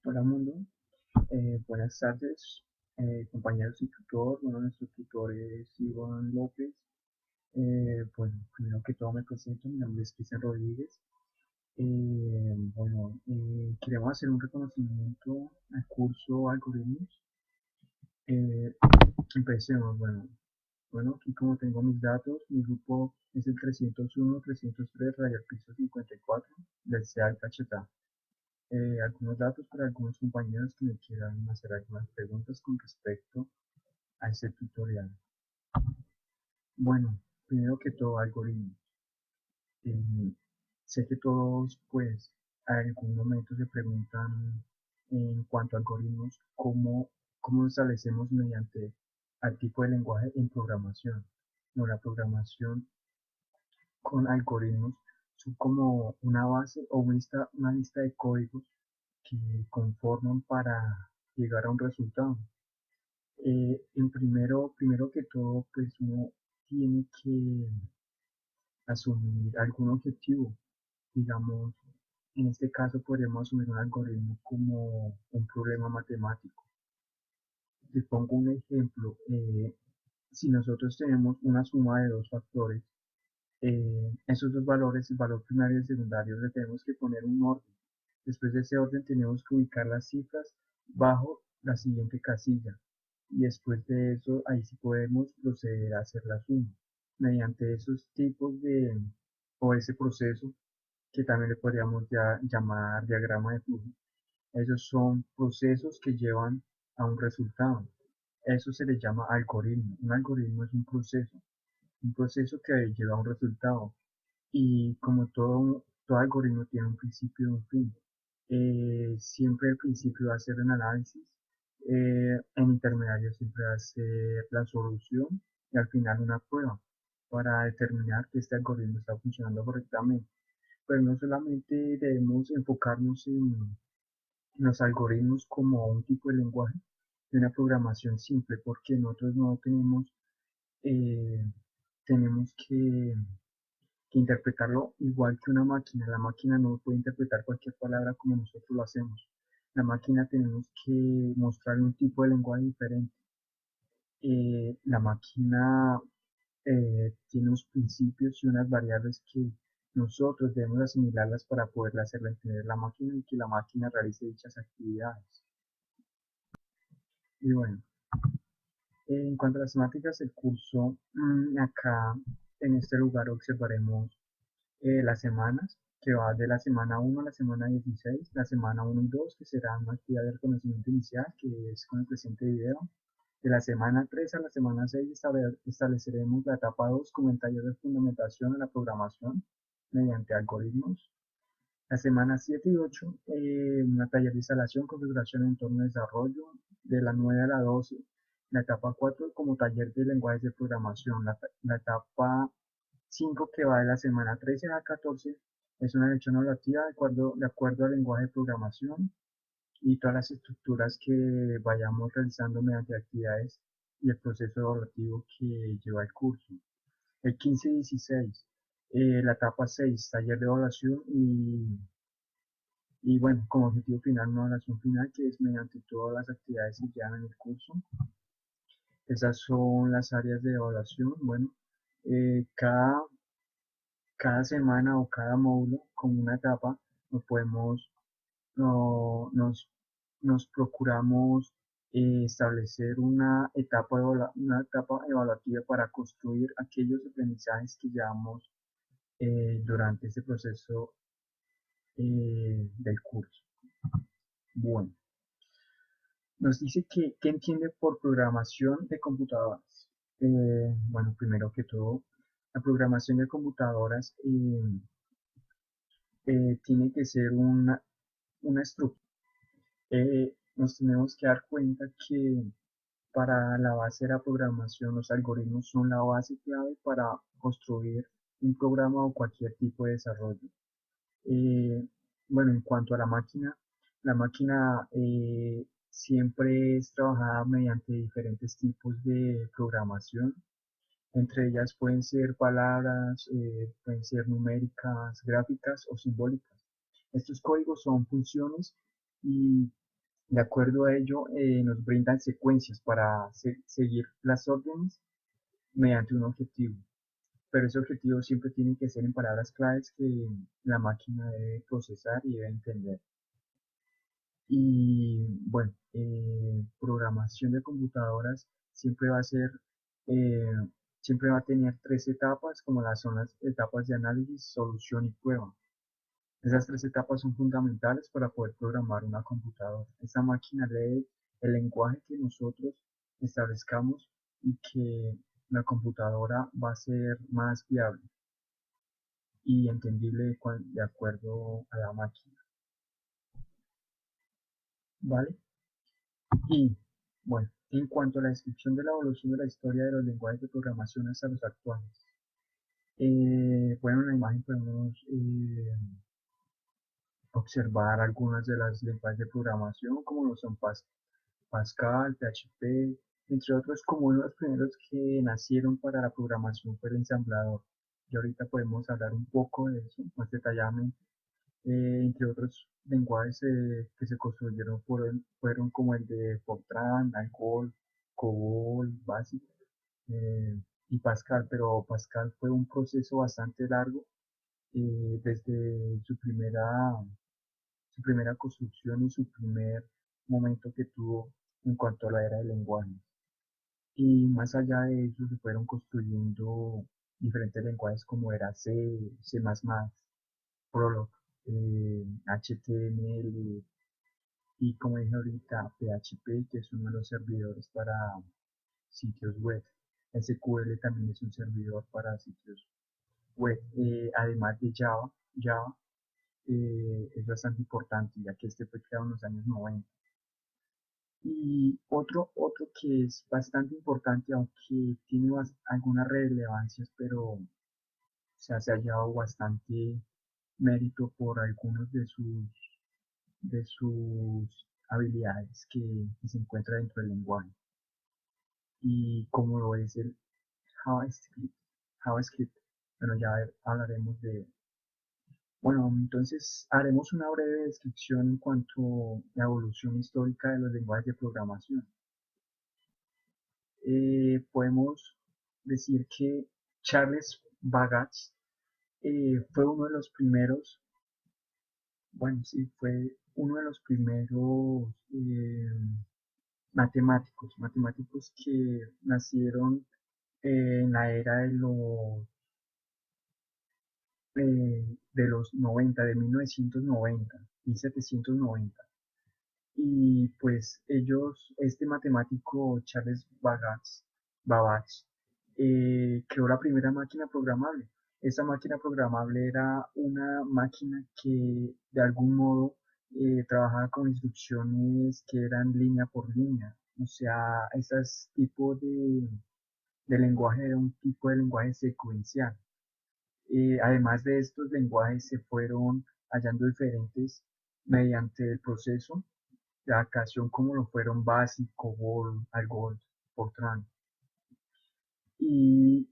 Hola mundo, buenas tardes, compañeros y tutor. Bueno, nuestro tutor es Iván López. Bueno, primero que todo me presento, mi nombre es Cristian Rodríguez. Queremos hacer un reconocimiento al curso Algoritmos. Eh, Empecemos, aquí como tengo mis datos, mi grupo es el 301-303, raya piso 54 del CEAL Cachetá. Algunos datos para algunos compañeros que me quieran hacer algunas preguntas con respecto a este tutorial. Bueno, primero que todo, algoritmos. Eh, Sé que todos, pues, a algún momento se preguntan en cuanto a algoritmos, cómo establecemos mediante al tipo de lenguaje en programación. No, la programación con algoritmos son como una base o una lista de códigos que conforman para llegar a un resultado. Primero que todo, pues uno tiene que asumir algún objetivo. Digamos, en este caso podríamos asumir un algoritmo como un problema matemático. Les pongo un ejemplo. Si nosotros tenemos una suma de dos factores, esos dos valores, el valor primario y el secundario, le tenemos que poner un orden. Después de ese orden tenemos que ubicar las cifras bajo la siguiente casilla. Y después de eso, ahí sí podemos proceder a hacer la suma. Mediante esos tipos o ese proceso, que también le podríamos llamar diagrama de flujo, esos son procesos que llevan a un resultado. Eso se le llama algoritmo. Un algoritmo es un proceso que lleva a un resultado. Y como todo algoritmo tiene un principio y un fin, siempre el principio va a ser un análisis, en intermediario siempre va a ser la solución y al final una prueba para determinar que este algoritmo está funcionando correctamente. Pero no solamente debemos enfocarnos en los algoritmos como un tipo de lenguaje de una programación simple, porque nosotros no eh, tenemos que interpretarlo igual que una máquina. La máquina no puede interpretar cualquier palabra como nosotros lo hacemos. La máquina tenemos que mostrarle un tipo de lenguaje diferente. La máquina tiene unos principios y unas variables que nosotros debemos asimilarlas para poderle hacerle entender a la máquina y que la máquina realice dichas actividades. Y bueno, en cuanto a las temáticas del curso, acá en este lugar observaremos las semanas, que va de la semana 1 a la semana 16, la semana 1 y 2, que será una actividad de reconocimiento inicial, que es con el presente video. De la semana 3 a la semana 6 estableceremos la etapa 2 como el taller de fundamentación en la programación mediante algoritmos. La semana 7 y 8, una taller de instalación, configuración, entorno de desarrollo. De la 9 a la 12, la etapa 4 como taller de lenguajes de programación. La etapa 5, que va de la semana 13 a la 14, es una lección evaluativa de acuerdo al lenguaje de programación y todas las estructuras que vayamos realizando mediante actividades y el proceso evaluativo que lleva el curso. El 15 y 16, la etapa 6, taller de evaluación y bueno, como objetivo final, una evaluación final que es mediante todas las actividades que llevan en el curso. Esas son las áreas de evaluación. Bueno, eh, cada, cada semana o cada módulo con una etapa nos podemos, no- nos procuramos establecer una etapa evaluativa para construir aquellos aprendizajes que llevamos durante ese proceso del curso. Bueno, nos dice que, ¿qué entiende por programación de computadoras? Bueno, primero que todo, la programación de computadoras tiene que ser una estructura. Nos tenemos que dar cuenta que para la base de la programación, los algoritmos son la base clave para construir un programa o cualquier tipo de desarrollo. Eh, bueno, en cuanto a la máquina siempre es trabajada mediante diferentes tipos de programación. Entre ellas pueden ser palabras, pueden ser numéricas, gráficas o simbólicas. Estos códigos son funciones y De acuerdo a ello, nos brindan secuencias para seguir las órdenes mediante un objetivo, pero ese objetivo siempre tiene que ser en palabras claves que la máquina debe procesar y debe entender. Y bueno, programación de computadoras siempre va a ser, eh, siempre va a tener tres etapas, como las son las etapas de análisis, solución y prueba. Esas tres etapas son fundamentales para poder programar una computadora. Esta máquina lee el lenguaje que nosotros establezcamos y que la computadora va a ser más viable y entendible de acuerdo a la máquina, ¿vale? Y bueno, en cuanto a la descripción de la evolución de la historia de los lenguajes de programación hasta los actuales, bueno, en la imagen podemos observar algunas de las lenguajes de programación, como lo son Pascal, PHP, entre otros. Como uno de los primeros que nacieron para la programación fue el ensamblador. Y ahorita podemos hablar un poco de eso más detalladamente. Entre otros lenguajes que se construyeron fueron como el de Fortran, Algol, COBOL, BASIC, y Pascal, pero Pascal fue un proceso bastante largo, desde su primera construcción y su primer momento que tuvo en cuanto a la era del lenguaje. Y más allá de eso se fueron construyendo diferentes lenguajes como era C, C++, Prolog, HTML y, como dije ahorita, PHP, que es uno de los servidores para sitios web. SQL también es un servidor para sitios web. Además de Java es bastante importante, ya que este fue creado en los años 90. Y otro que es bastante importante, aunque tiene algunas relevancias, pero se ha llevado bastante mérito por algunos de sus habilidades que se encuentra dentro del lenguaje, y como lo es el JavaScript. JavaScript, bueno, ya hablaremos de. Bueno, entonces haremos una breve descripción en cuanto a la evolución histórica de los lenguajes de programación. Podemos decir que Charles Babbage fue uno de los primeros, bueno, sí, fue uno de los primeros matemáticos que nacieron en la era de los 90, de 1990, 1790. Y pues este matemático Charles Babbage, creó la primera máquina programable. Esta máquina programable era una máquina que de algún modo trabajaba con instrucciones que eran línea por línea. O sea, ese tipo de lenguaje era un tipo de lenguaje secuencial. Además de estos lenguajes se fueron hallando diferentes mediante el proceso de adaptación, como lo fueron BASIC, COBOL, ALGOL, Fortran. Y,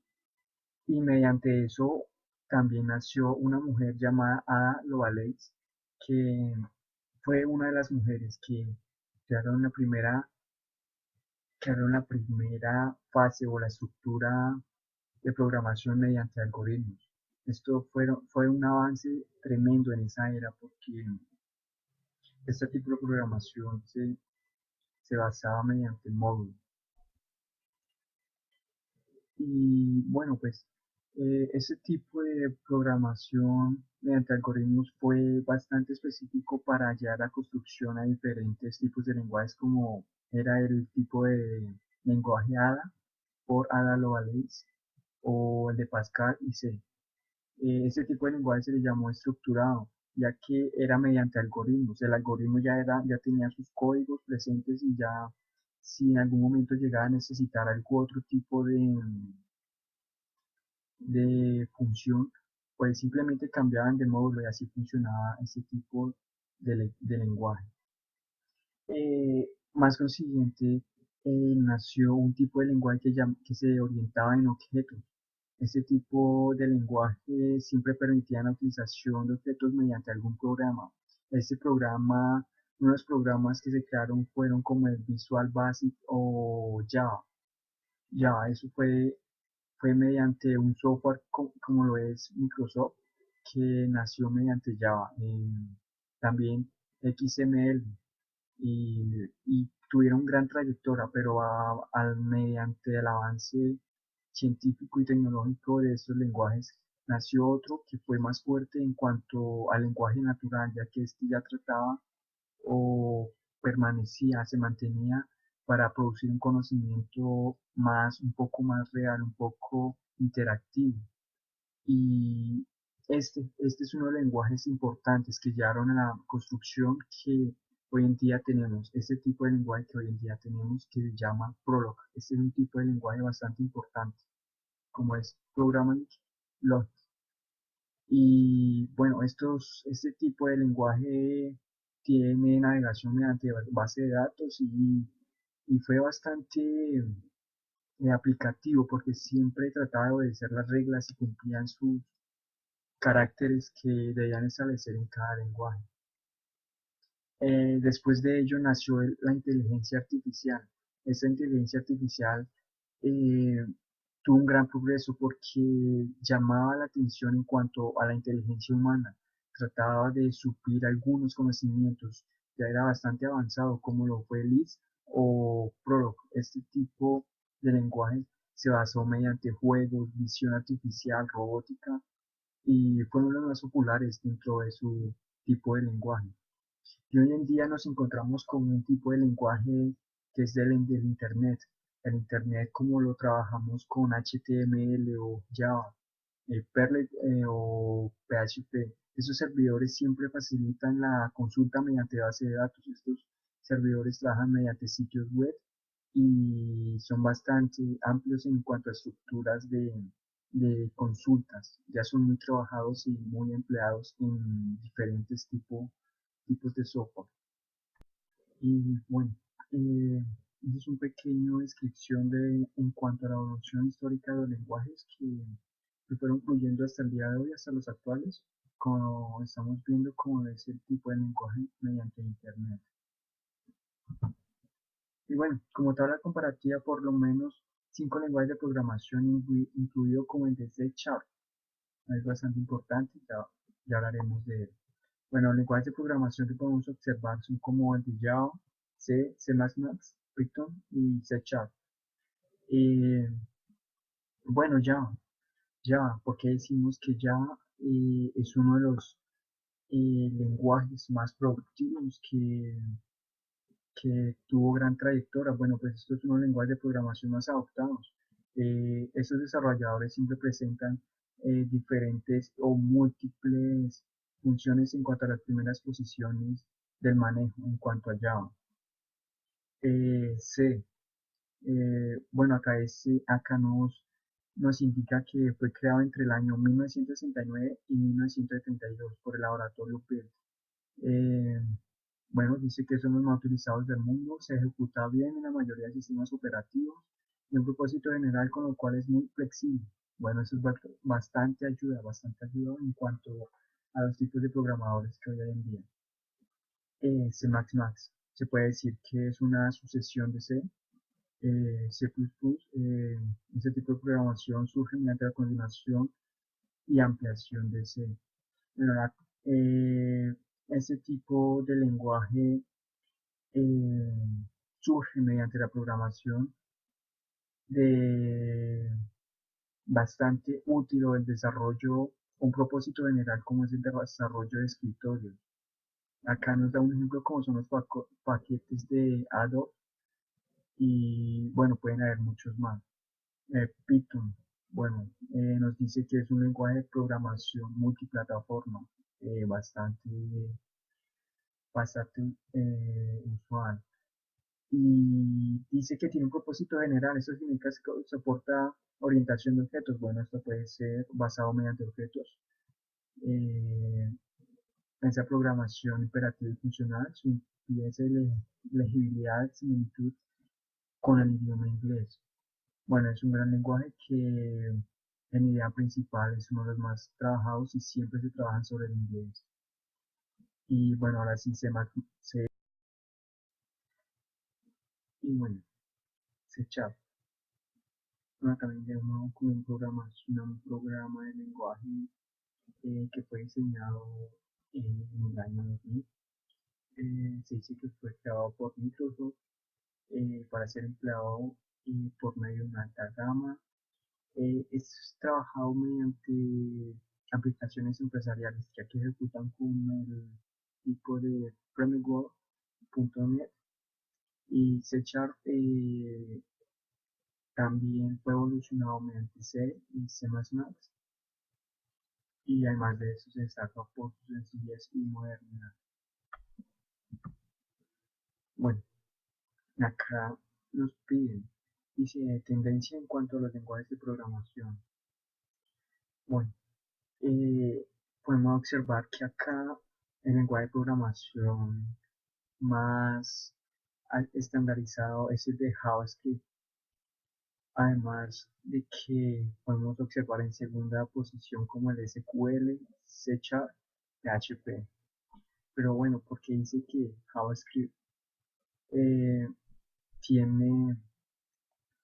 y mediante eso también nació una mujer llamada Ada Lovelace, que fue una de las mujeres que crearon la primera fase o la estructura de programación mediante algoritmos. Esto fue un avance tremendo en esa era, porque este tipo de programación se basaba mediante módulos. Y bueno, pues ese tipo de programación mediante algoritmos fue bastante específico para hallar la construcción a diferentes tipos de lenguajes, como era el tipo de lenguaje ADA por Ada Lovelace, o el de Pascal y C. Este tipo de lenguaje se le llamó estructurado, ya que era mediante algoritmos. El algoritmo ya tenía sus códigos presentes, y ya, si en algún momento llegaba a necesitar algún otro tipo de función, pues simplemente cambiaban de módulo y así funcionaba este tipo de lenguaje. Más consiguiente, nació un tipo de lenguaje que se orientaba en objetos. Este tipo de lenguaje siempre permitía la utilización de objetos mediante algún programa. Este programa unos programas que se crearon fueron como el Visual Basic o Java. Java, eso fue mediante un software como lo es Microsoft, que nació mediante Java. También XML y tuvieron gran trayectoria, pero mediante el avance científico y tecnológico de estos lenguajes, nació otro que fue más fuerte en cuanto al lenguaje natural, ya que este ya trataba o se mantenía para producir un conocimiento un poco más real, un poco interactivo. Y este es uno de los lenguajes importantes que llevaron a la construcción que hoy en día tenemos, este tipo de lenguaje que hoy en día tenemos que se llama Prolog. Este es un tipo de lenguaje bastante importante, como es Programming Logic. Y bueno, este tipo de lenguaje tiene navegación mediante base de datos y fue bastante aplicativo porque siempre trataba de obedecer las reglas y cumplían sus caracteres que debían establecer en cada lenguaje. Después de ello nació la inteligencia artificial. Esta inteligencia artificial eh, tuvo un gran progreso porque llamaba la atención en cuanto a la inteligencia humana. Trataba de suplir algunos conocimientos. Ya era bastante avanzado como lo fue Lisp o Prolog. Este tipo de lenguaje se basó mediante juegos, visión artificial, robótica y fue uno de los más populares dentro de su tipo de lenguaje. Y hoy en día nos encontramos con un tipo de lenguaje que es del Internet. El Internet como lo trabajamos con HTML o Java, Perl o PHP. Esos servidores siempre facilitan la consulta mediante base de datos. Estos servidores trabajan mediante sitios web y son bastante amplios en cuanto a estructuras de consultas. Ya son muy trabajados y muy empleados en diferentes tipos de software. Y bueno, eh, es un pequeño descripción en cuanto a la evolución histórica de los lenguajes que fueron fluyendo hasta el día de hoy, hasta los actuales, como estamos viendo cómo es el tipo de lenguaje mediante Internet. Y bueno, como tabla comparativa, por lo menos 5 lenguajes de programación, incluido como el de C Sharp, es bastante importante, ya hablaremos de él. Bueno, los lenguajes de programación que podemos observar son como el de Java, C, C++, Python y C Sharp. Eh, bueno, Java, porque decimos que Java es uno de los lenguajes más productivos que tuvo gran trayectoria. Bueno, pues estos son los lenguajes de programación más adoptados. Estos desarrolladores siempre presentan diferentes o múltiples funciones en cuanto a las primeras posiciones del manejo en cuanto a Java. C, bueno, acá nos indica que fue creado entre el año 1969 y 1972 por el laboratorio Bell. Eh, bueno, dice que son los más utilizados del mundo, se ejecuta bien en la mayoría de sistemas operativos y un propósito general con lo cual es muy flexible. Bueno, eso es bastante ayuda en cuanto a los tipos de programadores que hay hoy en día. C++, se puede decir que es una sucesión de C, C++, ese tipo de programación surge mediante la combinación y ampliación de C. Bueno, ese tipo de lenguaje eh, surge mediante la programación de bastante útil o el desarrollo, un propósito general como es el desarrollo de escritorios. Acá nos da un ejemplo como son los paquetes de Adobe y bueno, pueden haber muchos más. Python, bueno, nos dice que es un lenguaje de programación multiplataforma, bastante, usual. Y dice que tiene un propósito general, eso significa que soporta orientación de objetos. Bueno, esto puede ser basado mediante objetos. Eh, esa programación imperativa y funcional, su legibilidad, similitud con el idioma inglés. Bueno, es un gran lenguaje que en idea principal es uno de los más trabajados y siempre se trabajan sobre el inglés. Y bueno, ahora sí, Y bueno, C Sharp. Bueno, también tenemos como un programa de lenguaje que fue diseñado en el año 2000. Se dice que fue creado por Microsoft para ser empleado por medio de una alta gama. Es trabajado mediante aplicaciones empresariales ya que ejecutan con el tipo de framework.net y C Sharp también fue evolucionado mediante C y C++, y además de eso se destaca por su sencillez y modernidad. Bueno, acá nos piden, dice, tendencia en cuanto a los lenguajes de programación. Bueno, eh, podemos observar que acá el lenguaje de programación más estandarizado es el de JavaScript. Además de que podemos observar en segunda posición como el SQL, C Sharp, PHP. Pero bueno, porque dice que JavaScript eh, tiene,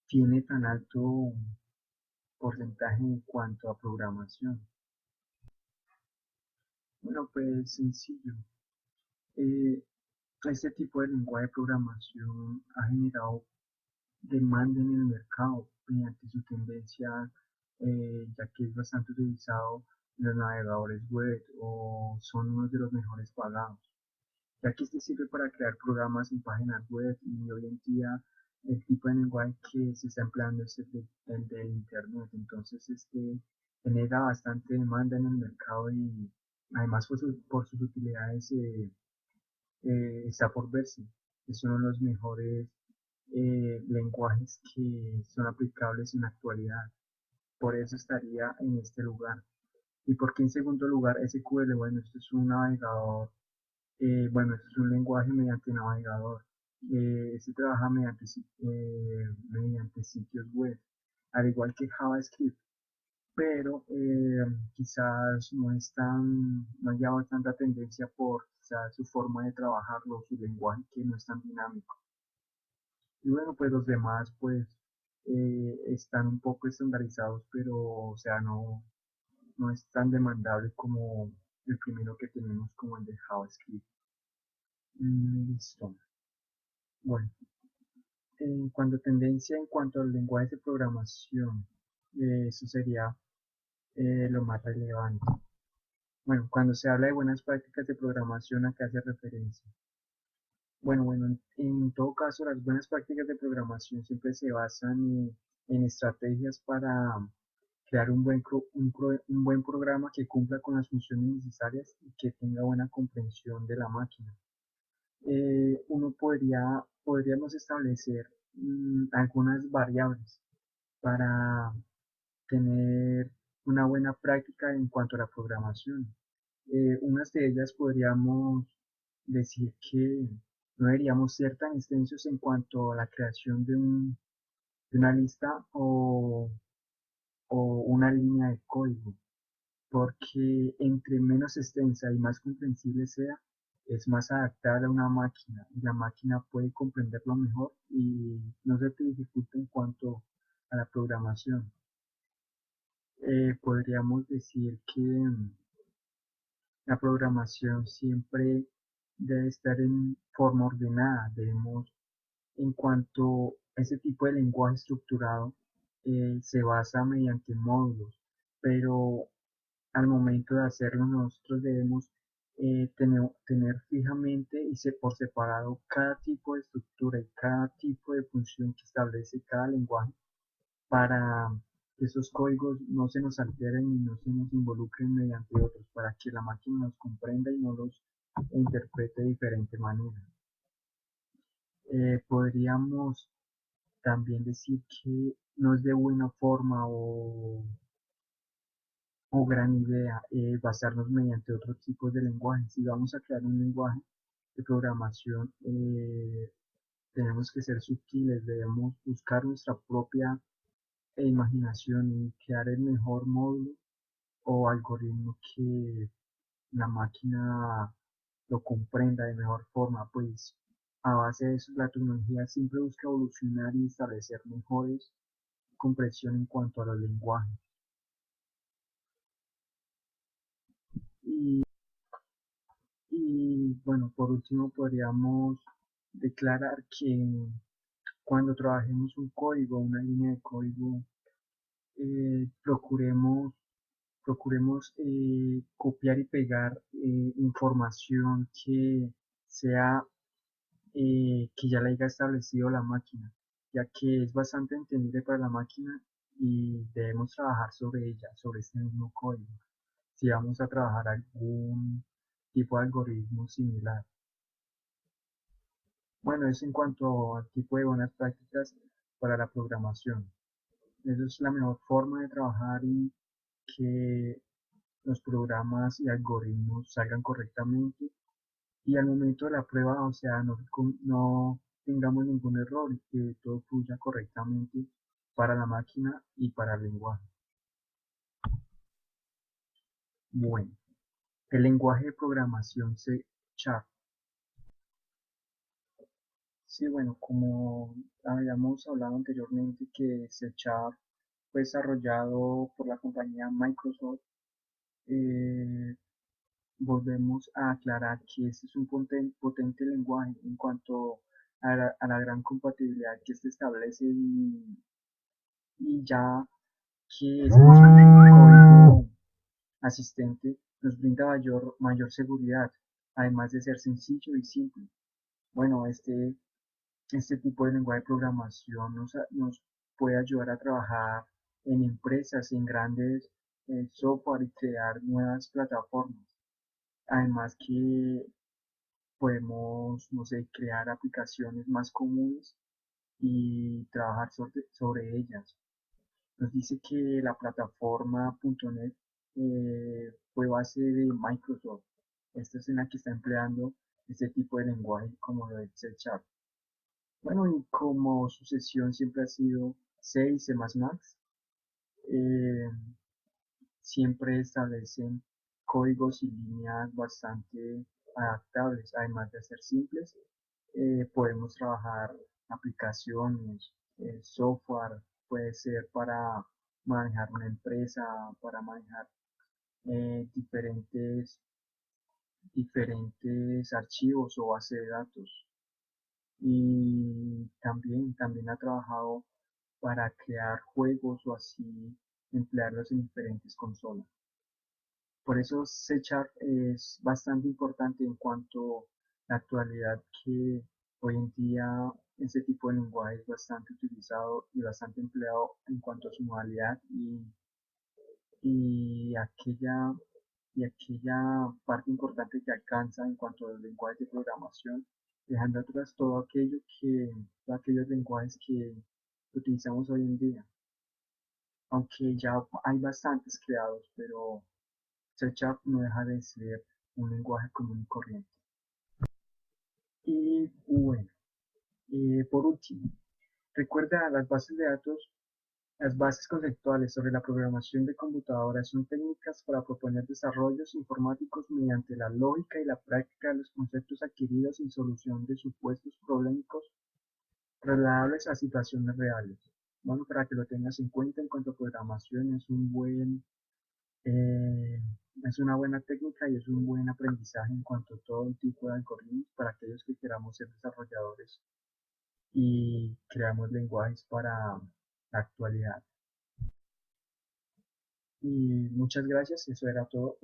tiene tan alto porcentaje en cuanto a programación? Bueno, pues sencillo. Eh, este tipo de lenguaje de programación ha generado demanda en el mercado mediante su tendencia, ya que es bastante utilizado en los navegadores web o son uno de los mejores pagados, ya que este sirve para crear programas en páginas web y hoy en día el tipo de lenguaje que se está empleando es el de Internet. Entonces este genera bastante demanda en el mercado y además por sus utilidades está por verse. Es uno de los mejores lenguajes que son aplicables en la actualidad. Por eso estaría en este lugar. ¿Y por qué en segundo lugar SQL? Bueno, esto es un navegador, bueno, esto es un lenguaje mediante navegador. Este trabaja mediante sitios web, al igual que JavaScript, pero quizás no ha llevado tanta tendencia por quizás su forma de trabajarlo, su lenguaje que no es tan dinámico. Y bueno, pues los demás pues están un poco estandarizados, pero o sea, no es tan demandable como el primero que tenemos como el de JavaScript. Listo. Bueno, cuando tendencia en cuanto al lenguaje de programación, eso sería lo más relevante. Bueno, cuando se habla de buenas prácticas de programación, ¿a qué hace referencia? Bueno, en todo caso, las buenas prácticas de programación siempre se basan en estrategias para crear un buen programa que cumpla con las funciones necesarias y que tenga buena comprensión de la máquina. Podríamos establecer algunas variables para tener una buena práctica en cuanto a la programación. Unas de ellas podríamos decir que no deberíamos ser tan extensos en cuanto a la creación de una lista o una línea de código, porque entre menos extensa y más comprensible sea, es más adaptable a una máquina y la máquina puede comprenderlo mejor y no se te dificulta en cuanto a la programación. Podríamos decir que la programación siempre debe estar en forma ordenada. Debemos, en cuanto a ese tipo de lenguaje estructurado, se basa mediante módulos, pero al momento de hacerlo nosotros debemos tener fijamente por separado cada tipo de estructura y cada tipo de función que establece cada lenguaje para que esos códigos no se nos alteren y no se nos involucren mediante otros, para que la máquina los comprenda y no los interprete de diferente manera. Podríamos también decir que no es de buena forma o gran idea basarnos mediante otros tipos de lenguajes. Si vamos a crear un lenguaje de programación, tenemos que ser sutiles, debemos buscar nuestra propia imaginación y crear el mejor módulo o algoritmo que la máquina lo comprenda de mejor forma, pues a base de eso, la tecnología siempre busca evolucionar y establecer mejores comprensión en cuanto a los lenguajes. Y, y bueno, por último podríamos declarar que cuando trabajemos un código, una línea de código, procuremos copiar y pegar información que sea que ya la haya establecido la máquina, ya que es bastante entendible para la máquina y debemos trabajar sobre ella, sobre este mismo código, si vamos a trabajar algún tipo de algoritmo similar. Bueno, eso en cuanto al tipo de buenas prácticas para la programación. Esa es la mejor forma de trabajar y que los programas y algoritmos salgan correctamente y al momento de la prueba, o sea, no tengamos ningún error y que todo fluya correctamente para la máquina y para el lenguaje. Bueno, el lenguaje de programación C Sharp. Sí, bueno, como habíamos hablado anteriormente que C Sharp fue desarrollado por la compañía Microsoft, eh, volvemos a aclarar que este es un potente lenguaje en cuanto a la gran compatibilidad que este establece y ya que es un código asistente nos brinda mayor seguridad, además de ser sencillo y simple. Bueno, este tipo de lenguaje de programación nos puede ayudar a trabajar en empresas, en grandes software y crear nuevas plataformas. Además que podemos, no sé, crear aplicaciones más comunes y trabajar sobre ellas. Nos dice que la plataforma .NET fue base de Microsoft. Esta es en la que está empleando este tipo de lenguaje como lo de C Sharp. Bueno, y como sucesión siempre ha sido C y C++, eh, siempre establecen códigos y líneas bastante adaptables, además de ser simples. Podemos trabajar aplicaciones, software, puede ser para manejar una empresa, para manejar diferentes archivos o base de datos. Y también ha trabajado para crear juegos o así emplearlos en diferentes consolas. Por eso C Sharp es bastante importante en cuanto a la actualidad que hoy en día este tipo de lenguaje es bastante utilizado y bastante empleado en cuanto a su modalidad y aquella parte importante que alcanza en cuanto a los lenguajes de programación, dejando atrás todos aquellos lenguajes que utilizamos hoy en día, aunque ya hay bastantes creados, pero C Sharp no deja de ser un lenguaje común y corriente. Y bueno, por último, recuerda las bases de datos, las bases conceptuales sobre la programación de computadoras son técnicas para proponer desarrollos informáticos mediante la lógica y la práctica de los conceptos adquiridos en solución de supuestos problemáticos trasladables a situaciones reales. Bueno, para que lo tengas en cuenta en cuanto a programación Eh, es una buena técnica y es un buen aprendizaje en cuanto a todo tipo de algoritmos para aquellos que queramos ser desarrolladores y creamos lenguajes para la actualidad. Y muchas gracias, eso era todo.